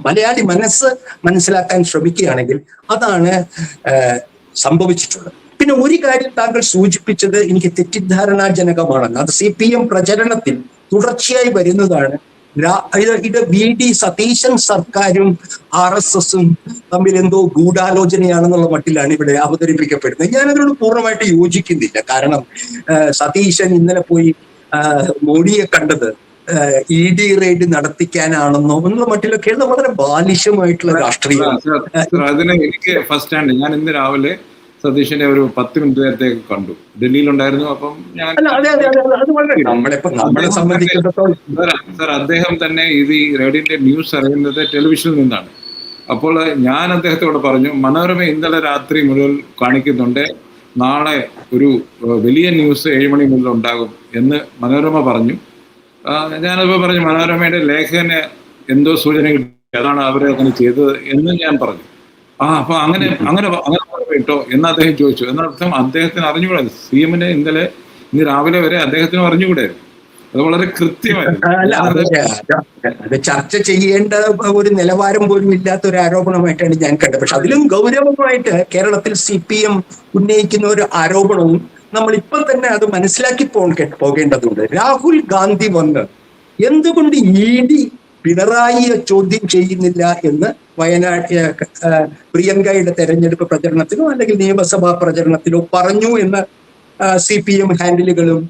മലയാളി മനസ്സ് മനസ്സിലാക്കാൻ ശ്രമിക്കുകയാണെങ്കിൽ അതാണ് സംഭവിച്ചിട്ടുള്ളത്. പിന്നെ ഒരു കാര്യം താങ്കൾ സൂചിപ്പിച്ചത് എനിക്ക് തെറ്റിദ്ധാരണാജനകമാണെന്ന്. അത് CPM പ്രചരണത്തിൽ തുടർച്ചയായി വരുന്നതാണ്. ഇത് VD സതീശൻ സർക്കാരും RSSും തമ്മിൽ എന്തോ ഗൂഢാലോചനയാണെന്നുള്ള മട്ടിലാണ് ഇവിടെ അവതരിപ്പിക്കപ്പെടുന്നത്. ഞാനതിനോട് പൂർണ്ണമായിട്ട് യോജിക്കുന്നില്ല. കാരണം സതീശൻ ഇന്നലെ പോയി മോഡിയെ കണ്ടത് ED റെയ്ഡ് നടത്തിക്കാനാണെന്നോ എന്നുള്ള മട്ടിലൊക്കെയുള്ള വളരെ ബാലിശമായിട്ടുള്ള രാഷ്ട്രീയം. അതിന് എനിക്ക് ഫസ്റ്റ് ഹാൻഡ് ഞാൻ ഇന്ന് രാവിലെ സതീഷിനെ ഒരു 10 മിനിറ്റ് നേരത്തേക്ക് കണ്ടു. ഡൽഹിയിലുണ്ടായിരുന്നു. അപ്പം ഞാൻ നമ്മളെ സംബന്ധിച്ചിടത്തോളം സർ അദ്ദേഹം തന്നെ ഈ റേഡിയോന്റെ ന്യൂസ് അറിയുന്നത് ടെലിവിഷനിൽ നിന്നാണ്. അപ്പോൾ ഞാൻ അദ്ദേഹത്തോട് പറഞ്ഞു, മനോരമ ഇന്നലെ രാത്രി മുതൽ കാണിക്കുന്നുണ്ട്, നാളെ ഒരു വലിയ ന്യൂസ് 7 മണി മുതൽ ഉണ്ടാകും എന്ന് മനോരമ പറഞ്ഞു. ഞാനപ്പോൾ പറഞ്ഞു, മനോരമയുടെ ലേഖകന് എന്തോ സൂചന കിട്ടി, അതാണ് അവരെ അങ്ങനെ ചെയ്തത് എന്ന് ഞാൻ പറഞ്ഞു. അപ്പൊ അങ്ങനെ കേട്ടോ എന്ന് അദ്ദേഹം ചോദിച്ചു. എന്നർത്ഥം അദ്ദേഹത്തിന് അറിഞ്ഞുകൂടാ, CM-നെ ഇന്ന് രാവിലെ വരെ അദ്ദേഹത്തിന് അറിഞ്ഞുകൂടായിരുന്നു. അത് വളരെ കൃത്യമായിരുന്നു. അത് ചർച്ച ചെയ്യേണ്ട ഒരു നിലവാരം പോലും ഇല്ലാത്ത ഒരു ആരോപണമായിട്ടാണ് ഞാൻ കണ്ടത്. പക്ഷെ അതിലും ഗൗരവമായിട്ട് കേരളത്തിൽ CPM ഉന്നയിക്കുന്ന ഒരു ആരോപണവും നമ്മൾ ഇപ്പം തന്നെ അത് മനസ്സിലാക്കി പോകേണ്ടതുണ്ട്. രാഹുൽ ഗാന്ധി വന്ന് എന്തുകൊണ്ട് ED പിണറായിയെ ചോദ്യം ചെയ്യുന്നില്ല എന്ന് വയനാട് പ്രിയങ്കയുടെ തെരഞ്ഞെടുപ്പ് പ്രചരണത്തിലോ അല്ലെങ്കിൽ നിയമസഭാ പ്രചരണത്തിലോ പറഞ്ഞു എന്ന് CPM ഹാൻഡിലുകളും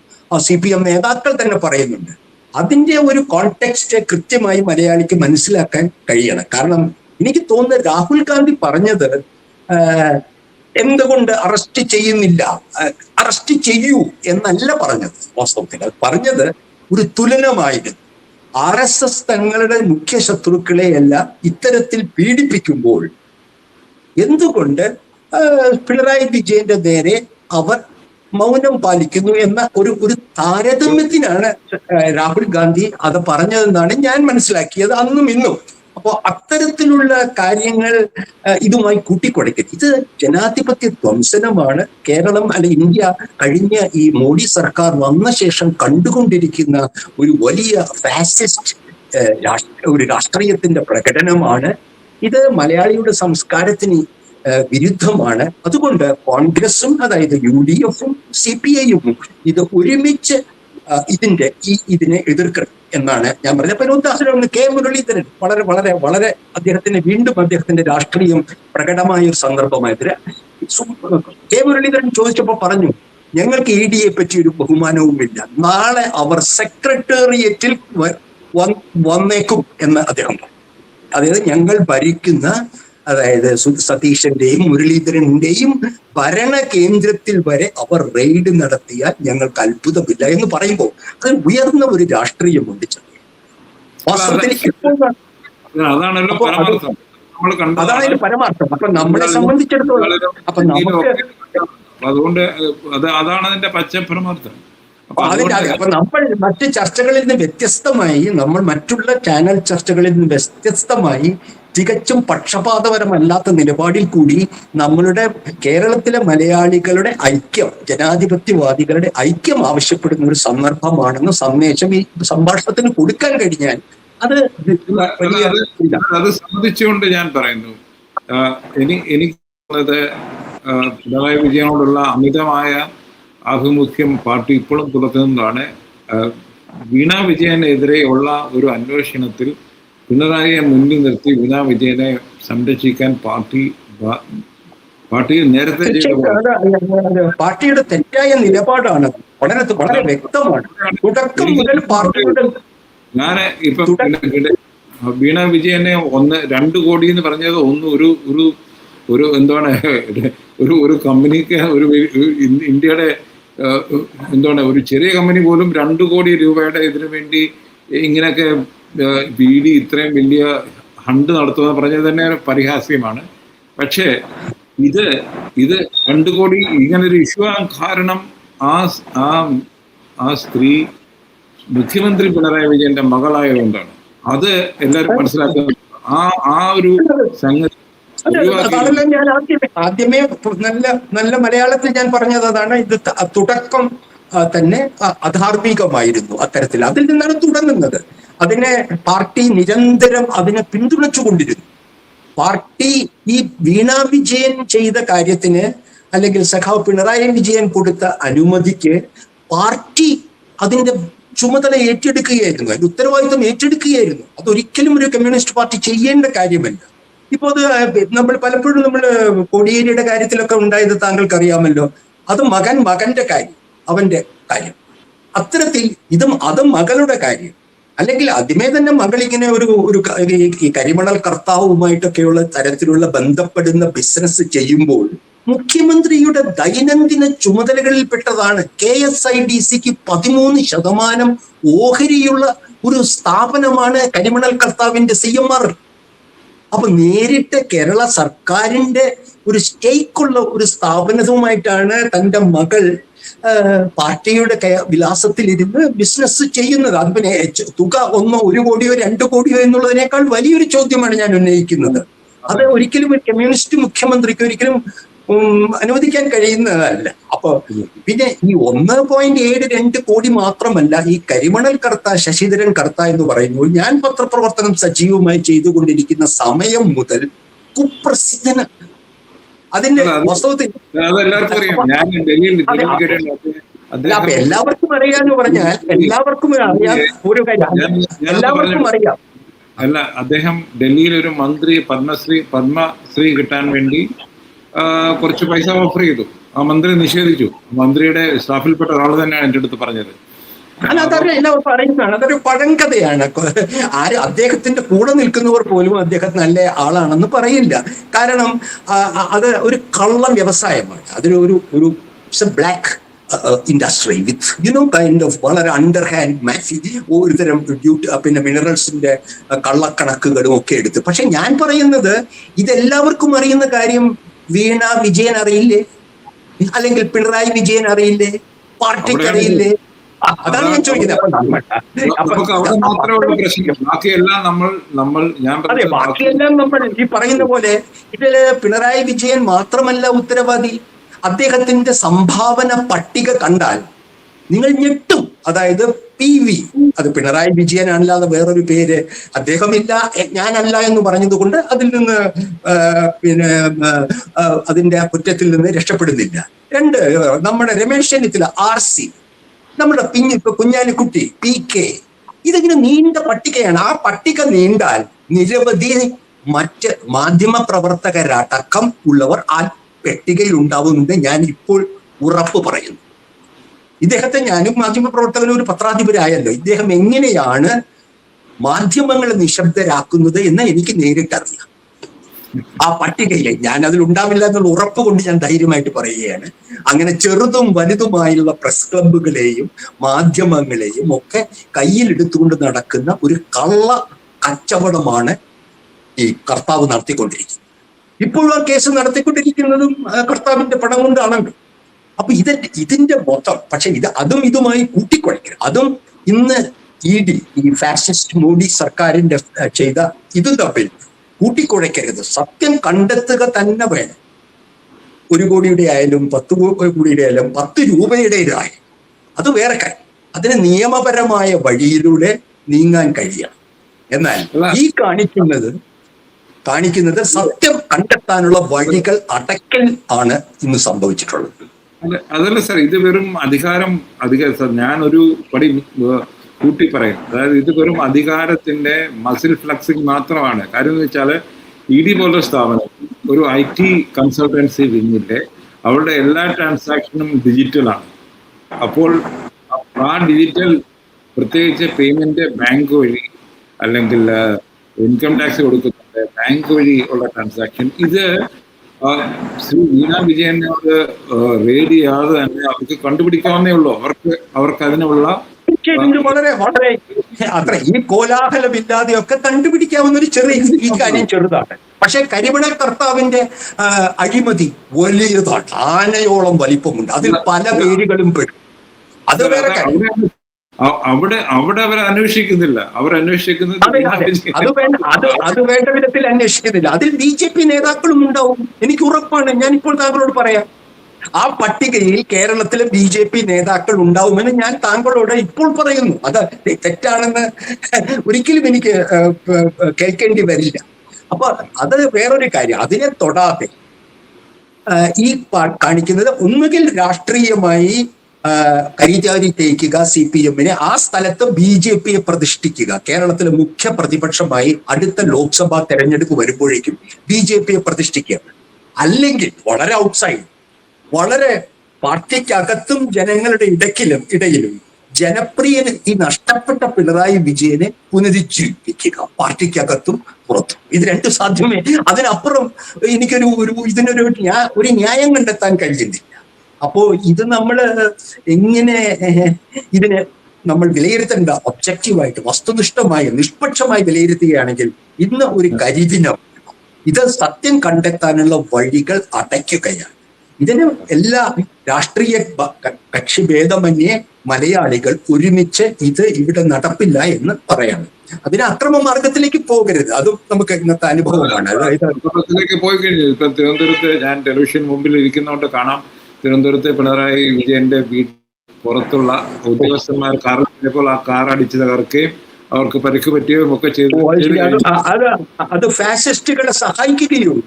CPM നേതാക്കൾ തന്നെ പറയുന്നുണ്ട്. അതിന്റെ ഒരു കോണ്ടെക്സ്റ്റ് കൃത്യമായി മലയാളിക്ക് മനസ്സിലാക്കാൻ കഴിയണം. കാരണം എനിക്ക് തോന്നുന്നത് രാഹുൽ ഗാന്ധി പറഞ്ഞത് എന്തുകൊണ്ട് അറസ്റ്റ് ചെയ്യുന്നില്ല, അറസ്റ്റ് ചെയ്യൂ എന്നല്ല പറഞ്ഞത്. വാസ്തവത്തിൽ അത് പറഞ്ഞത് ഒരു തുലനമായിരുന്നു. RSS തങ്ങളുടെ മുഖ്യ ശത്രുക്കളെയെല്ലാം ഇത്തരത്തിൽ പീഡിപ്പിക്കുമ്പോൾ എന്തുകൊണ്ട് പിണറായി വിജയന്റെ നേരെ അവർ മൗനം പാലിക്കുന്നു എന്ന ഒരു താരതമ്യത്തിനാണ് രാഹുൽ ഗാന്ധി അത് പറഞ്ഞതെന്നാണ് ഞാൻ മനസ്സിലാക്കിയത് അന്നും ഇന്നും. അപ്പോൾ അത്തരത്തിലുള്ള കാര്യങ്ങൾ ഇതുമായി കൂട്ടിക്കുഴയ്ക്കരുത്. ഇത് ജനാധിപത്യ ധ്വംസനമാണ്. കേരളം അല്ലെ ഇന്ത്യ കഴിഞ്ഞ ഈ മോഡി സർക്കാർ വന്ന ശേഷം കണ്ടുകൊണ്ടിരിക്കുന്ന ഒരു വലിയ ഫാസിസ്റ്റ് ഒരു രാഷ്ട്രീയത്തിന്റെ പ്രകടനമാണ്. ഇത് മലയാളിയുടെ സംസ്കാരത്തിന് വിരുദ്ധമാണ്. അതുകൊണ്ട് കോൺഗ്രസും അതായത് UDF-ഉം CPI-യും ഇത് ഒരുമിച്ച് ഇതിനെ എതിർക്കണം എന്നാണ് ഞാൻ പറഞ്ഞത്. അപ്പൊ ഉദാഹരണം K. മുരളീധരൻ വളരെ വളരെ വളരെ അദ്ദേഹത്തിന്റെ രാഷ്ട്രീയം പ്രകടമായ ഒരു സന്ദർഭമായത്. K. മുരളീധരൻ ചോദിച്ചപ്പോൾ പറഞ്ഞു, ഞങ്ങൾക്ക് ED-യെ പറ്റി ഒരു ബഹുമാനവുമില്ല, നാളെ അവർ സെക്രട്ടേറിയറ്റിൽ വന്നേക്കും എന്ന് അദ്ദേഹം പറഞ്ഞു. അതായത് ഞങ്ങൾ ഭരിക്കുന്ന, അതായത് സതീശന്റെയും മുരളീധരന്റെയും ഭരണ കേന്ദ്രത്തിൽ വരെ അവർ റെയ്ഡ് നടത്തിയാൽ ഞങ്ങൾക്ക് അത്ഭുതമില്ല എന്ന് പറയുമ്പോൾ അത് ഉയർന്ന ഒരു രാഷ്ട്രീയമുണ്ട്. അതാണ് അതിന്റെ പരമാർത്ഥം. അപ്പൊ നമ്മളെ സംബന്ധിച്ചിടത്തോളം അതുകൊണ്ട് അതാണ് അതിന്റെ പച്ചപരമാർത്ഥം. അപ്പൊ നമ്മൾ മറ്റ് ചർച്ചകളിൽ നിന്ന് വ്യത്യസ്തമായി, നമ്മൾ മറ്റുള്ള ചാനൽ ചർച്ചകളിൽ നിന്ന് വ്യത്യസ്തമായി തികച്ചും പക്ഷപാതപരമല്ലാത്ത നിലപാടിൽ കൂടി നമ്മളുടെ കേരളത്തിലെ മലയാളികളുടെ ഐക്യം, ജനാധിപത്യവാദികളുടെ ഐക്യം ആവശ്യപ്പെടുന്ന ഒരു സന്ദർഭമാണെന്ന് സന്ദേശം ഈ സംഭാഷണത്തിന് കൊടുക്കാൻ കഴിഞ്ഞാൽ അത് സംബന്ധിച്ചുകൊണ്ട് ഞാൻ പറയുന്നു, എനിക്ക് പിണറായി വിജയനോടുള്ള അമിതമായ ആഭിമുഖ്യം പാർട്ടി ഇപ്പോഴും പുലർത്തുന്നതാണ്. വീണ വിജയനെതിരെയുള്ള ഒരു അന്വേഷണത്തിൽ പിണറായിയെ മുന്നിൽ നിർത്തി വീണ വിജയനെ സംരക്ഷിക്കാൻ പാർട്ടി നേരത്തെ പാർട്ടിയുടെ തെറ്റായ നിലപാടാണ്. വളരെ വ്യക്തമാണ്. തുടക്കം മുതൽ പാർട്ടിയുടെ ഞാൻ ഇപ്പൊ വീണ വിജയനെ 2 കോടി എന്ന് പറഞ്ഞത് ഒരു എന്താണ് ഒരു കമ്പനിക്ക് ഇന്ത്യയുടെ എന്താണ് ഒരു ചെറിയ കമ്പനി പോലും 2 കോടി രൂപയുടെ ഇതിനു വേണ്ടി ഇങ്ങനെയൊക്കെ ED ഇത്രയും വലിയ ഹണ്ട് നടത്തുമെന്ന് പറഞ്ഞത് തന്നെ പരിഹാസ്യമാണ്. പക്ഷേ ഇത് 2 കോടി ഇങ്ങനൊരു ഇഷ്യൂ ആകാൻ കാരണം ആ സ്ത്രീ മുഖ്യമന്ത്രി പിണറായി വിജയന്റെ മകളായതുകൊണ്ടാണ്. അത് എല്ലാവരും മനസ്സിലാക്കുന്നത്. ആ ഒരു സംഗതി അതാണല്ലോ ഞാൻ ആദ്യമേ നല്ല മലയാളത്തിൽ ഞാൻ പറഞ്ഞത് അതാണ്. ഇത് തുടക്കം തന്നെ അധാർമികമായിരുന്നു. അത്തരത്തിൽ അതിൽ നിന്നാണ് തുടങ്ങുന്നത്. അതിനെ പാർട്ടി നിരന്തരം അതിനെ പിന്തുണച്ചുകൊണ്ടിരുന്നു. പാർട്ടി ഈ വീണ വിജയൻ ചെയ്ത കാര്യത്തിന് അല്ലെങ്കിൽ സഖാവ് പിണറായി വിജയൻ കൊടുത്ത അനുമതിക്ക് പാർട്ടി അതിന്റെ ചുമതല ഏറ്റെടുക്കുകയായിരുന്നു, അതിന്റെ ഉത്തരവാദിത്വം ഏറ്റെടുക്കുകയായിരുന്നു. അതൊരിക്കലും ഒരു കമ്മ്യൂണിസ്റ്റ് പാർട്ടി ചെയ്യേണ്ട കാര്യമല്ല. ഇപ്പൊ അത് നമ്മൾ പലപ്പോഴും നമ്മൾ കോടിയേരിയുടെ കാര്യത്തിലൊക്കെ ഉണ്ടായത് താങ്കൾക്ക് അറിയാമല്ലോ. അത് മകന്റെ കാര്യം, അവന്റെ കാര്യം. അത്തരത്തിൽ അത് മകളുടെ കാര്യം. അല്ലെങ്കിൽ ആദ്യമേ തന്നെ മകൾ ഇങ്ങനെ ഒരു ഈ കരിമണൽ കർത്താവുമായിട്ടൊക്കെയുള്ള തരത്തിലുള്ള ബന്ധപ്പെടുന്ന ബിസിനസ് ചെയ്യുമ്പോൾ മുഖ്യമന്ത്രിയുടെ ദൈനംദിന ചുമതലകളിൽപ്പെട്ടതാണ്. KSIDCക്ക് 13% ഓഹരിയുള്ള ഒരു സ്ഥാപനമാണ് കരിമണൽ കർത്താവിന്റെ CMR. അപ്പൊ നേരിട്ട് കേരള സർക്കാരിന്റെ ഒരു സ്റ്റേക്കുള്ള ഒരു സ്ഥാപനവുമായിട്ടാണ് തന്റെ മകൾ പാർട്ടിയുടെ വിലാസത്തിലിരുന്ന് ബിസിനസ് ചെയ്യുന്നത്. അത് പിന്നെ തുക 1 കോടിയോ 2 കോടിയോ എന്നുള്ളതിനേക്കാൾ വലിയൊരു ചോദ്യമാണ് ഞാൻ ഉന്നയിക്കുന്നത്. അത് ഒരിക്കലും ഒരു കമ്മ്യൂണിസ്റ്റ് മുഖ്യമന്ത്രിക്ക് ഒരിക്കലും അനുവദിക്കാൻ കഴിയുന്നതല്ല. അപ്പൊ പിന്നെ ഈ 1.72 കോടി മാത്രമല്ല, ഈ കരിമണൽ കർത്ത ശശിധരൻ കർത്ത എന്ന് പറയുമ്പോൾ ഞാൻ പത്രപ്രവർത്തനം സജീവമായി ചെയ്തുകൊണ്ടിരിക്കുന്ന സമയം മുതൽ കുപ്രസിദ്ധന അതിന്റെ വാസ്തവത്തിൽ എല്ലാവർക്കും അറിയാന്ന് പറഞ്ഞാൽ എല്ലാവർക്കും അറിയാം ഒരു കാര്യം, എല്ലാവർക്കും അറിയാം. അല്ല, അദ്ദേഹം ഡൽഹിയിൽ ഒരു മന്ത്രി പത്മശ്രീ കിട്ടാൻ വേണ്ടി കുറച്ച് പൈസ ഓഫർ ചെയ്തു. ആ മന്ത്രി നിഷേധിച്ചു. മന്ത്രിയുടെ സ്റ്റാഫിൽപ്പെട്ട ഒരാൾ തന്നെയാണ് എൻ്റെ അടുത്ത് പറഞ്ഞത്. അതറിയാം, എല്ലാവർക്കും അറിയുന്നതാണ്. അതൊരു പഴങ്കഥയാണ്. അദ്ദേഹത്തിന്റെ കൂടെ നിൽക്കുന്നവർ പോലും അദ്ദേഹം നല്ല ആളാണെന്ന് പറയില്ല. കാരണം അത് ഒരു കള്ള വ്യവസായമാണ്. അതിലൊരു black industry with kind of വളരെ അണ്ടർഹാൻഡ് ഒരുതരം പിന്നെ മിനറൽസിന്റെ കള്ളക്കണക്കുകളും ഒക്കെ എടുത്ത്. പക്ഷെ ഞാൻ പറയുന്നത് ഇതെല്ലാവർക്കും അറിയുന്ന കാര്യം വീണ വിജയൻ അറിയില്ലേ? അല്ലെങ്കിൽ പിണറായി വിജയൻ അറിയില്ലേ? പാർട്ടിക്ക് അറിയില്ലേ? അതാണ് ഞാൻ ചോദിക്കുന്നത്. അതെ, ബാക്കിയെല്ലാം നമ്മൾ ഈ പറയുന്ന പോലെ ഇതില് പിണറായി വിജയൻ മാത്രമല്ല ഉത്തരവാദി. അദ്ദേഹത്തിന്റെ സംഭാവന പട്ടിക കണ്ടാൽ നിങ്ങൾ ഞെട്ടും. അതായത് PV, അത് പിണറായി വിജയൻ അല്ലാതെ വേറൊരു പേര് അദ്ദേഹമില്ല, ഞാനല്ല എന്ന് പറഞ്ഞതുകൊണ്ട് അതിൽ നിന്ന് പിന്നെ അതിന്റെ കുറ്റത്തിൽ നിന്ന് രക്ഷപ്പെടുന്നില്ല. 2, നമ്മുടെ രമേശ് ചെന്നിത്തല RC, നമ്മുടെ കുഞ്ഞാലിക്കുട്ടി PK. ഇതിങ്ങനെ നീണ്ട പട്ടികയാണ്. ആ പട്ടിക നീണ്ടാൽ നിരവധി മറ്റ് മാധ്യമ പ്രവർത്തകരടക്കം ഉള്ളവർ ആ പട്ടികയിൽ ഉണ്ടാവുന്നുണ്ട്. ഞാൻ ഇപ്പോൾ ഉറപ്പ് പറയുന്നു. ഇദ്ദേഹത്തെ ഞാനും മാധ്യമ പ്രവർത്തകനും ഒരു പത്രാധിപരായല്ലോ. ഇദ്ദേഹം എങ്ങനെയാണ് മാധ്യമങ്ങളെ നിശബ്ദരാക്കുന്നത് എന്ന് എനിക്ക് നേരിട്ടറിയാം. ആ പട്ടികയിൽ ഞാൻ അതിലുണ്ടാവില്ല എന്നുള്ള ഉറപ്പ് കൊണ്ട് ഞാൻ ധൈര്യമായിട്ട് പറയുകയാണ്. അങ്ങനെ ചെറുതും വലുതുമായുള്ള പ്രസ് ക്ലബുകളെയും മാധ്യമങ്ങളെയും ഒക്കെ കയ്യിലെടുത്തുകൊണ്ട് നടക്കുന്ന ഒരു കള്ള കച്ചവടമാണ് ഈ കർത്താവ് നടത്തിക്കൊണ്ടിരിക്കുന്നത്. ഇപ്പോഴും ആ കേസ് നടത്തിക്കൊണ്ടിരിക്കുന്നതും കർത്താവിന്റെ പണം കൊണ്ടാണല്ലോ. അപ്പൊ ഇതിന്റെ മൊത്തം പക്ഷെ അതും ഇതുമായി കൂട്ടിക്കുഴയ്ക്കരുത്. അതും ഇന്ന് ED ഈ ഫാസിസ്റ്റ് മോഡി സർക്കാരിന്റെ ചെയ്ത ഇത് തമ്മിൽ കൂട്ടിക്കുഴയ്ക്കരുത്. സത്യം കണ്ടെത്തുക തന്നെ വേണം. 1 കോടിയുടെ ആയാലും 10 കോടിയുടെ ആയാലും 10 രൂപയുടേതായാലും അത് വേറെ കാര്യം. അതിന് നിയമപരമായ വഴിയിലൂടെ നീങ്ങാൻ കഴിയണം. എന്നാൽ ഈ കാണിക്കുന്നത് സത്യം കണ്ടെത്താനുള്ള വഴികൾ അടക്കൽ ആണ് ഇന്ന് സംഭവിച്ചിട്ടുള്ളത്. അതല്ല സാർ, ഇത് വെറും അധികാരം സാർ, ഞാനൊരു പടി കൂട്ടി പറയും. അതായത് ഇത് വെറും അധികാരത്തിന്റെ മസിൽ ഫ്ലക്സിങ് മാത്രമാണ്. കാര്യം എന്ന് വെച്ചാൽ ED പോലുള്ള സ്ഥാപനം ഒരു IT കൺസൾട്ടൻസി വിങ്ങിന്റെ അവരുടെ എല്ലാ ട്രാൻസാക്ഷനും ഡിജിറ്റലാണ്. അപ്പോൾ ആ ഡിജിറ്റൽ പ്രത്യേകിച്ച് പേയ്മെന്റ് ബാങ്ക് വഴി അല്ലെങ്കിൽ ഇൻകം ടാക്സ് കൊടുക്കുന്നുണ്ട് ബാങ്ക് വഴി ഉള്ള ട്രാൻസാക്ഷൻ, ഇത് ശ്രീ വീണ വിജയനോട് റെയ്ഡ് ചെയ്യാതെ തന്നെ അവർക്ക് കണ്ടുപിടിക്കാവുന്നേ ഉള്ളൂ. അവർക്ക് അതിനുള്ള വളരെ വളരെ അത്ര ഈ കോലാഹലമില്ലാതെയൊക്കെ കണ്ടുപിടിക്കാവുന്ന ഒരു ഈ കാര്യം ചെറുതാണ്. പക്ഷെ കരിമണൽ കർത്താവിന്റെ അഴിമതി വലിയതാണ്. ആനയോളം വലിപ്പമുണ്ട്. അതിൽ പല പേരുകളും പെടും. അത് വേറെ കാര്യം. അവിടെ അവർ അന്വേഷിക്കുന്നില്ല. അവർ അന്വേഷിക്കുന്നത് അത് വേണ്ട വിധത്തിൽ അന്വേഷിക്കുന്നില്ല. അതിൽ BJP നേതാക്കളും ഉണ്ടാവും, എനിക്ക് ഉറപ്പാണ്. ഞാനിപ്പോൾ താങ്കളോട് പറയാം. ആ പട്ടികയിൽ കേരളത്തിലെ BJP നേതാക്കൾ ഉണ്ടാവുമെന്ന് ഞാൻ താങ്കളോട് ഇപ്പോൾ പറയുന്നു. അത് തെറ്റാണെന്ന് ഒരിക്കലും എനിക്ക് കേൾക്കേണ്ടി വരില്ല. അപ്പൊ അത് വേറൊരു കാര്യം. അതിനെ തൊടാതെ ഈ കാണിക്കുന്നത് ഒന്നുകിൽ രാഷ്ട്രീയമായി കരിചാരി തേക്കുക CPM-നെ, ആ സ്ഥലത്ത് BJP-യെ പ്രതിഷ്ഠിക്കുക. കേരളത്തിലെ മുഖ്യ പ്രതിപക്ഷമായി അടുത്ത ലോക്സഭാ തെരഞ്ഞെടുപ്പ് വരുമ്പോഴേക്കും BJP-യെ പ്രതിഷ്ഠിക്കുക. അല്ലെങ്കിൽ വളരെ ഔട്ട്സൈഡ്, വളരെ പാർട്ടിക്കകത്തും ജനങ്ങളുടെ ഇടയിലും ജനപ്രിയന് ഈ നഷ്ടപ്പെട്ട പിണറായി വിജയനെ പുനരുജ്ജീവിപ്പിക്കുക, പാർട്ടിക്കകത്തും പുറത്തും. ഇത് രണ്ടും സാധ്യമേ. അതിനപ്പുറം ഇതിനൊരു ന്യായം കണ്ടെത്താൻ കഴിയുന്നില്ല. അപ്പോ ഇത് നമ്മൾ എങ്ങനെ ഇതിനെ നമ്മൾ വിലയിരുത്തേണ്ട? ഒബ്ജക്റ്റീവായിട്ട്, വസ്തുനിഷ്ഠമായി, നിഷ്പക്ഷമായി വിലയിരുത്തുകയാണെങ്കിൽ ഇന്ന് ഒരു കരിദിനം. ഇത് സത്യം കണ്ടെത്താനുള്ള വഴികൾ അടയ്ക്കുകയാണ്. ഇതിന് എല്ലാ രാഷ്ട്രീയ കക്ഷി ഭേദമന്യേ മലയാളികൾ ഒരുമിച്ച് ഇത് ഇവിടെ നടപ്പില്ല എന്ന് പറയണം. അതിന് അക്രമ മാർഗത്തിലേക്ക് പോകരുത്. അതും നമുക്ക് ഇന്നത്തെ അനുഭവമാണ്. അക്രമത്തിലേക്ക് പോയി കഴിഞ്ഞു. ഇപ്പൊ തിരുവനന്തപുരത്ത് ഞാൻ ടെലിവിഷൻ മുമ്പിൽ ഇരിക്കുന്നതുകൊണ്ട് കാണാം, തിരുവനന്തപുരത്ത് പിണറായി വിജയന്റെ പുറത്തുള്ള ഉദ്യോഗസ്ഥന്മാർ കാറിൽ ചിലപ്പോൾ ആ കാർ അടിച്ചു തകർക്കുകയും അവർക്ക് പരിക്ക് പറ്റുകയും ഒക്കെ ചെയ്തു. അത് ഫാസിസ്റ്റുകളെ സഹായിക്കുകയുള്ളൂ.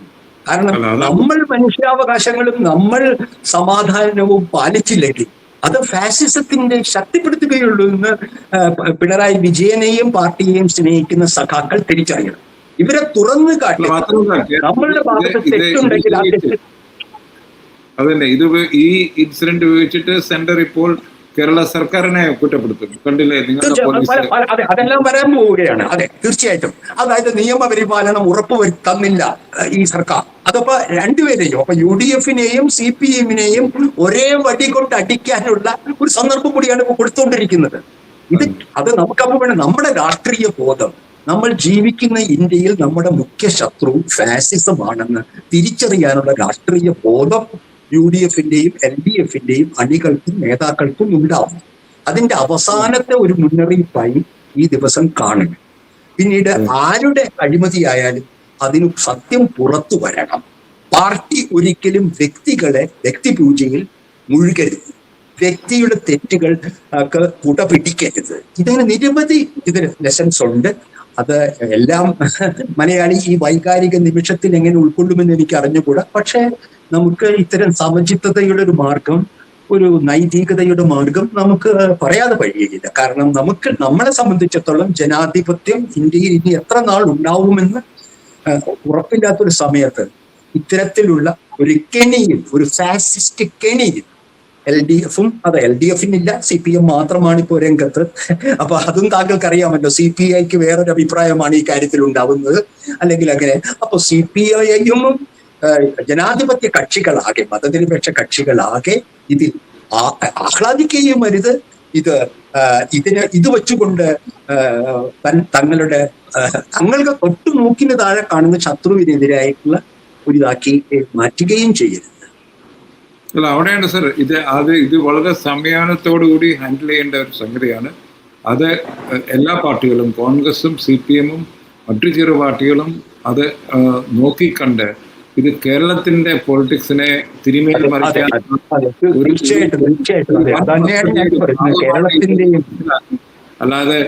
കാരണം നമ്മൾ മനുഷ്യാവകാശങ്ങളും നമ്മൾ സമാധാനവും പാലിച്ചില്ലെങ്കിൽ അത് ഫാസിസത്തിന്റെ ശക്തിപ്പെടുത്തുകയുള്ളൂ എന്ന് പിണറായി വിജയനെയും പാർട്ടിയെയും സ്നേഹിക്കുന്ന സഖാക്കൾ തിരിച്ചറിയണം. ഇവരെ തുറന്നു കാട്ടി നമ്മളുടെ ഭാഗത്ത് തെറ്റുണ്ടെങ്കിൽ ആ തെറ്റ്. അതന്നെ, ഈ ഇൻസിഡന്റ് ഉപയോഗിച്ചിട്ട് സെന്റർ ഇപ്പോൾ കേരള സർക്കാരിനെ കുറ്റപ്പെടുത്തും. കണ്ടില്ലേ അതെല്ലാം വരാൻ പോവുകയാണ്. അതെ, തീർച്ചയായിട്ടും. അതായത് നിയമപരിപാലനം ഉറപ്പുവരുത്തുന്നില്ല ഈ സർക്കാർ. അതപ്പോ രണ്ടുപേരെയും, അപ്പൊ UDF-നെയും CPM-നെയും ഒരേ വടി കൊണ്ട് അടിക്കാനുള്ള ഒരു സന്ദർഭം കൂടിയാണ് ഇപ്പൊ കൊടുത്തുകൊണ്ടിരിക്കുന്നത്. അത് നമുക്കപ്പോ വേണം നമ്മുടെ രാഷ്ട്രീയ ബോധം. നമ്മൾ ജീവിക്കുന്ന ഇന്ത്യയിൽ നമ്മുടെ മുഖ്യ ശത്രു ഫാസിസമാണെന്ന് തിരിച്ചറിയാനുള്ള രാഷ്ട്രീയ ബോധം UDF-ന്റെയും LDF-ന്റെയും അണികൾക്കും നേതാക്കൾക്കും ഉണ്ടാവും. അതിന്റെ അവസാനത്തെ ഒരു മുന്നറിയിപ്പായി ഈ ദിവസം കാണണം. പിന്നീട് ആരുടെ അഴിമതിയായാലും അതിന് സത്യം പുറത്തു വരണം. പാർട്ടി ഒരിക്കലും വ്യക്തിപൂജയിൽ മുഴുകരുത്, വ്യക്തിയുടെ തെറ്റുകൾ കുട പിടിക്കരുത്. ഇതിന് നിരവധി ലെസൺസ് ഉണ്ട്. അത് എല്ലാം മലയാളി ഈ വൈകാരിക നിമിഷത്തിൽ എങ്ങനെ ഉൾക്കൊള്ളുമെന്ന് എനിക്ക് അറിഞ്ഞുകൂടാ. പക്ഷെ നമുക്ക് ഇത്തരം സമചിത്തതയുടെ ഒരു മാർഗം, ഒരു നൈതികതയുടെ മാർഗം നമുക്ക് പറയാതെ കഴിയുകയില്ല. കാരണം നമ്മളെ സംബന്ധിച്ചിടത്തോളം ജനാധിപത്യം ഇന്ത്യയിൽ ഇനി എത്ര നാൾ ഉണ്ടാവുമെന്ന് ഉറപ്പില്ലാത്തൊരു സമയത്ത് ഇത്തരത്തിലുള്ള ഒരു കെണിയിൽ, ഒരു ഫാസിസ്റ്റ് കെണിയിൽ LDF-ഉം, അതെ LDF-നില്ല, CPM മാത്രമാണ് ഇപ്പോൾ രംഗത്ത്. അപ്പൊ അതും താങ്കൾക്ക് അറിയാമല്ലോ. CPI-ക്ക് വേറൊരു അഭിപ്രായമാണ് ഈ കാര്യത്തിൽ ഉണ്ടാവുന്നത്, അല്ലെങ്കിൽ അങ്ങനെ. അപ്പൊ CPI-യും ജനാധിപത്യ കക്ഷികളാകെ, മതനിരപേക്ഷ കക്ഷികളാകെ ഇതിൽ ആഹ്ലാദിക്കുകയും അരുത്. ഇത് വെച്ചുകൊണ്ട് തങ്ങൾക്ക് തൊട്ടു മൂക്കിന് താഴെ കാണുന്ന ശത്രുവിനെതിരായിട്ടുള്ള ഒരു ഇതാക്കി മാറ്റുകയും ചെയ്യരുത്. അല്ല, അവിടെയാണ് സർ ഇത് വളരെ സംയമനത്തോടുകൂടി ഹാൻഡിൽ ചെയ്യേണ്ട ഒരു സംഗതിയാണ്. അത് എല്ലാ പാർട്ടികളും, കോൺഗ്രസും CPM-ഉം മറ്റു ചെറു പാർട്ടികളും അത് നോക്കിക്കണ്ട് ഇത് കേരളത്തിന്റെ പൊളിറ്റിക്സിനെ തിരിമേൽ മറിക്കാൻ അല്ലാതെ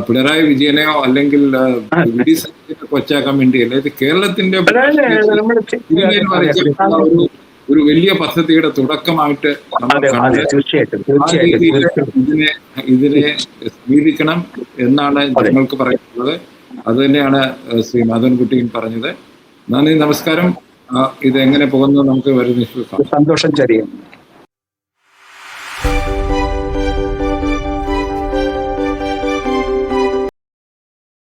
പിണറായി വിജയനെയോ അല്ലെങ്കിൽ കൊച്ചാക്കാൻ വേണ്ടിയല്ല. ഇത് കേരളത്തിന്റെ ഒരു വലിയ പദ്ധതിയുടെ തുടക്കമായിട്ട് നമ്മൾ ഇതിനെ സ്വീകരിക്കണം എന്നാണ് ഞങ്ങൾക്ക് പറയുന്നത്. അത് തന്നെയാണ് ശ്രീ മാധവൻകുട്ടിയും പറഞ്ഞത്. നന്ദി, നമസ്കാരം. ഇത് എങ്ങനെ പോകുന്നു നമുക്ക് വരുന്ന സന്തോഷം. ചെറിയ